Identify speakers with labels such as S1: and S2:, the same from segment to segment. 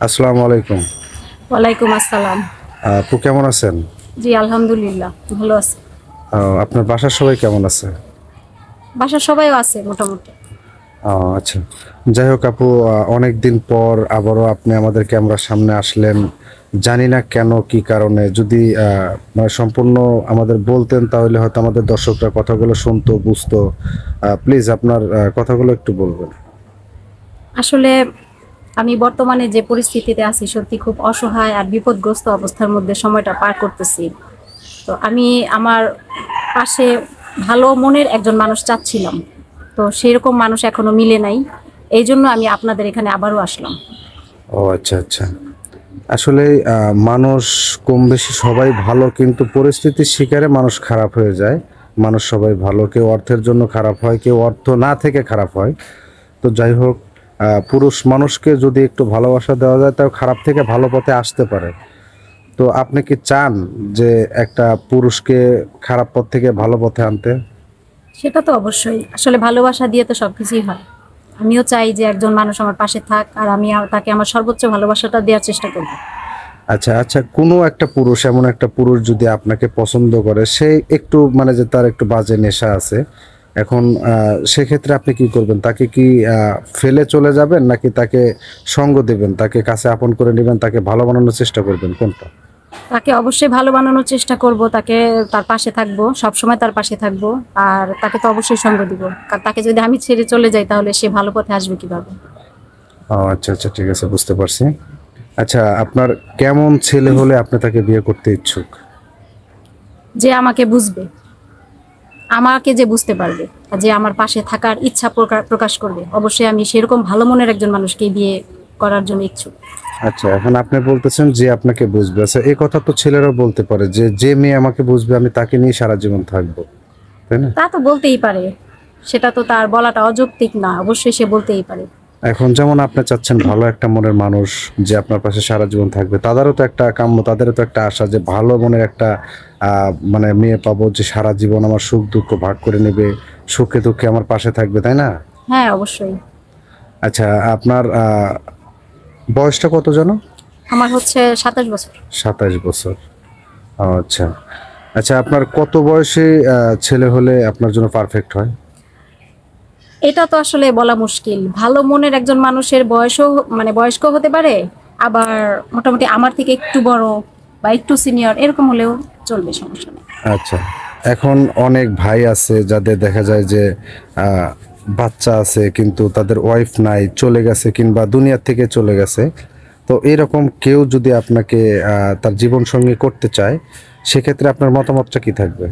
S1: আসসালামু আলাইকুম।
S2: ওয়ালাইকুম আসসালাম।
S1: আপু কেমন আছেন?
S2: জি আলহামদুলিল্লাহ ভালো আছি।
S1: আপনার বাসার সবাই কেমন আছে?
S2: বাসার সবাইও আছে মোটামুটি।
S1: আচ্ছা, যাই হোক আপু, অনেক দিন পর আবারও আপনি আমাদের ক্যামেরার সামনে আসলেন। জানি না কেন, কি কারণে। যদি মানে সম্পূর্ণ আমাদের বলতেন তাহলে হয়তো আমাদের দর্শকরা কথাগুলো শুনতো, বুঝতো। প্লিজ আপনার কথাগুলো একটু বলবেন।
S2: আসলে আমি বর্তমানে যে পরিস্থিতিতে আছি সত্যি খুব অসহায় আর বিপদগ্রস্ত অবস্থার মধ্যে সময়টা পার করতেছি। তো আমি আমার পাশে ভালো মনের একজন মানুষ চাচ্ছিলাম, তো সেরকম মানুষ এখনো মিলে নাই। এই জন্য আমি আপনাদের এখানে আবারও আসলাম।
S1: ও আচ্ছা আচ্ছা। আসলে মানুষ কম বেশি সবাই ভালো, কিন্তু পরিস্থিতির শিকারে মানুষ খারাপ হয়ে যায়। মানুষ সবাই ভালো, কেউ অর্থের জন্য খারাপ হয়, কেউ অর্থ না থেকে খারাপ হয়। তো যাই হোক, পুরুষ মানুষকে যদি একটু ভালোবাসা দেওয়া যায় তাও খারাপ থেকে ভালো পথে আসতে পারে। তো আপনি কি চান যে একটা পুরুষকে খারাপ পথ থেকে ভালো পথে আনতে?
S2: সেটা তো অবশ্যই, আসলে ভালোবাসা দিয়ে তো সবকিছুই হয়। আমিও চাই যে একজন মানুষ আমার পাশে থাক, আর আমি তাকে আমার সর্বোচ্চ ভালোবাসাটা দেওয়ার চেষ্টা করব।
S1: আচ্ছা আচ্ছা, কোনো একটা পুরুষ, এমন একটা পুরুষ যদি আপনাকে পছন্দ করে, সে একটু মানে যে তার একটু বাজে নেশা আছে, এখন সেক্ষেত্রে আপনি কি করবেন? তাকে কি ফেলে চলে যাবেন, নাকি তাকে সঙ্গ দেবেন, তাকে কাছে আপন করে নেবেন, তাকে ভালো বানানোর চেষ্টা করবেন, কোনটা?
S2: তাকে অবশ্যই ভালো বানানোর চেষ্টা করব, তাকে তার পাশে থাকবো, সব সময় তার পাশে থাকবো। আর তাকে তো অবশ্যই সঙ্গ দিব, কারণ তাকে যদি আমি ছেড়ে চলে যাই তাহলে সে ভালো পথে আসবে কিভাবে।
S1: ও আচ্ছা আচ্ছা, ঠিক আছে, বুঝতে পারছি। আচ্ছা, আপনার কেমন ছেলে হলে আপনি তাকে বিয়ে করতে ইচ্ছুক?
S2: যে আমাকে বুঝবে, আমাকে যে বুঝতে পারবে, আর যে আমার পাশে থাকার ইচ্ছা প্রকাশ করবে, অবশ্যই আমি সেরকম ভালো মনের একজন মানুষকে বিয়ে করার জন্য ইচ্ছুক।
S1: আচ্ছা, এখন আপনি বলতেছেন যে আপনাকে বুঝবে। আচ্ছা, এই কথা তো ছেলেরাও বলতে পারে যে যে মেয়ে আমাকে বুঝবে আমি তাকে নিয়ে সারা জীবন থাকবো, তাই না?
S2: তা তো বলতেই পারে, সেটা তো তার বলাটা অযৌক্তিক না, অবশ্যই সে বলতেই পারে।
S1: এখন যেমন আপনি চাচ্ছেন ভালো একটা মনের মানুষ যে আপনার পাশে সারা জীবন থাকবে, তাদেরও তো একটা কাম্য, তাদেরও তো একটা আশা যে ভালো মনের একটা মানে মেয়ে পাবো, যে সারা জীবন আমার সুখ দুঃখ ভাগ করে নেবে, সুখে দুঃখে আমার পাশে থাকবে, তাই না?
S2: হ্যাঁ অবশ্যই।
S1: আচ্ছা, আপনার বয়সটা কত যেন?
S2: আমার হচ্ছে 27 বছর।
S1: 27 বছর। আচ্ছা আচ্ছা, আপনার কত বয়সে ছেলে হলে আপনার জন্য পারফেক্ট হয়?
S2: এটা তো আসলে বলা মুশকিল। ভালো মনের একজন মানুষের বয়সও মানে বয়স্ক হতে পারে, আবার মোটামুটি আমার থেকে একটু বড় বা একটু সিনিয়র এরকম হলেও চলবে, সমস্যা নেই।
S1: আচ্ছা, এখন অনেক ভাই আছে যাদের দেখা যায় যে আহ, বাচ্চা আছে কিন্তু তাদের ওয়াইফ নাই, চলে গেছে কিংবা দুনিয়ার থেকে চলে গেছে। তো এরকম কেউ যদি আপনাকে তার জীবন সঙ্গী করতে চায়, সেক্ষেত্রে আপনার মতামতটা কি থাকবে?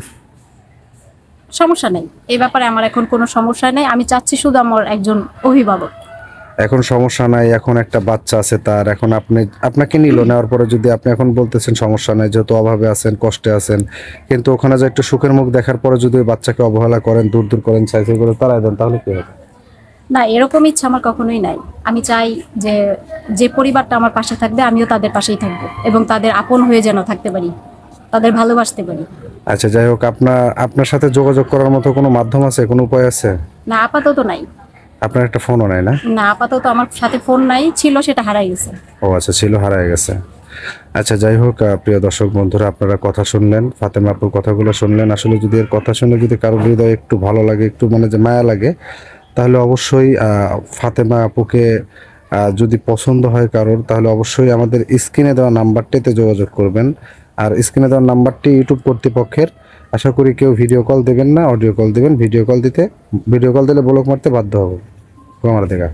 S2: সমস্যা নেই, এই ব্যাপারে আমার এখন কোনো সমস্যা নেই। আমি চাচ্ছি শুধু আমার একজন অভিভাবক।
S1: এখন সমস্যা নাই, এখন একটা বাচ্চা আছে তার, এখন আপনাকে নিল, নেওয়ার পরে যদি আপনি এখন বলতেছেন সমস্যা নাই যেহেতু অভাবে আছেন, কষ্টে আছেন, কিন্তু ওখানে যে একটু সুখের মুখ দেখার পরে যদি ওই বাচ্চাকে অবহেলা করেন, দূর দূর করেন, সাইকেল করে তাড়ায় দেন, তাহলে কি হবে?
S2: না, এরকম ইচ্ছা আমার কখনোই নাই। আমি চাই যে যে পরিবারটা আমার পাশে থাকবে আমিও তাদের পাশেই থাকবো, এবং তাদের আপন হয়ে যেন থাকতে পারি, তাদের ভালোবাসতে পারি।
S1: আচ্ছা, যাই হোক, আপনার সাথে যোগাযোগ করার মতো কোনো মাধ্যম আছে, কোনো উপায় আছে?
S2: না আপাতত নাই।
S1: আপনার একটা ফোনও নাই না?
S2: না আপাতত আমার সাথে ফোন নাই, ছিল সেটা হারাই গেছে।
S1: ও আচ্ছা, ছিল, হারায় গেছে। আচ্ছা, যাই হোক, প্রিয় দর্শক বন্ধুরা, আপনারা কথা শুনলেন, ফাতেমা আপুর কথাগুলো শুনলেন। আসলে যদি এর কথা শুনে যদি কারোর হৃদয়ে একটু ভালো লাগে, একটু মানে যে মায়া লাগে, তাহলে অবশ্যই ফাতেমা আপুকে যদি পছন্দ হয় কারোর, তাহলে অবশ্যই আমাদের স্ক্রিনে দেওয়া নাম্বারটিতে যোগাযোগ করবেন। আর স্ক্রিনে দেওয়া নাম্বারটি ইউটিউব কর্তৃপক্ষের। আশা করি কেউ ভিডিও কল দেবেন না, অডিও কল দেবেন। ভিডিও কল দিলে ব্লক মারতে বাধ্য হবো। আমার দেখা।